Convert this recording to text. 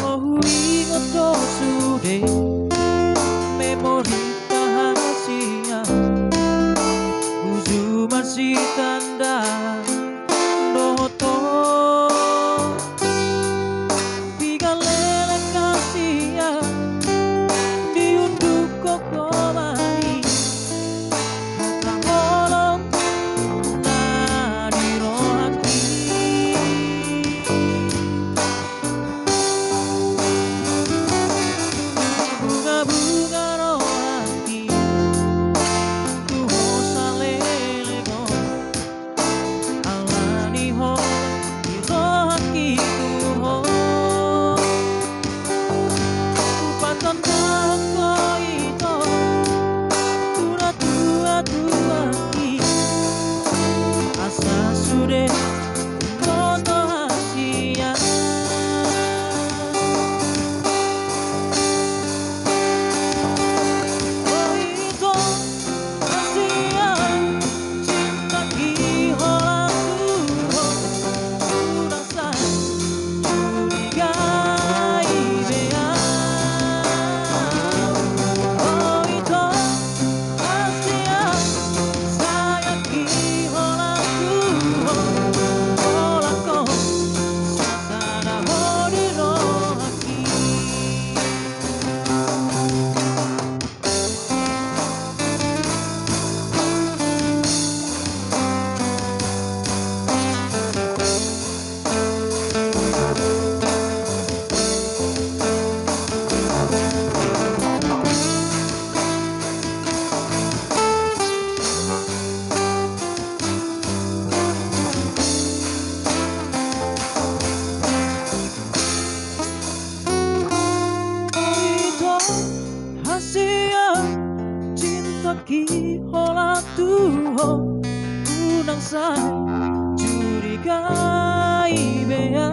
Oh ingat kau sudah memori rahasia Uju masih tanda doto Tiga lele kasih diunduk koko mari Holong na di rohati bunga-bunga rohati tuho salele mo alani ho di rohati tuho upatan ko ito tura tuaki asa sude kono hasia oh itu hasia cinta kihola tuho kurasa curigai bea oh itu hasia saya kihola tuho hola ko sasana hori rohaki Hasia cinta kihola tuho unang say curigai bea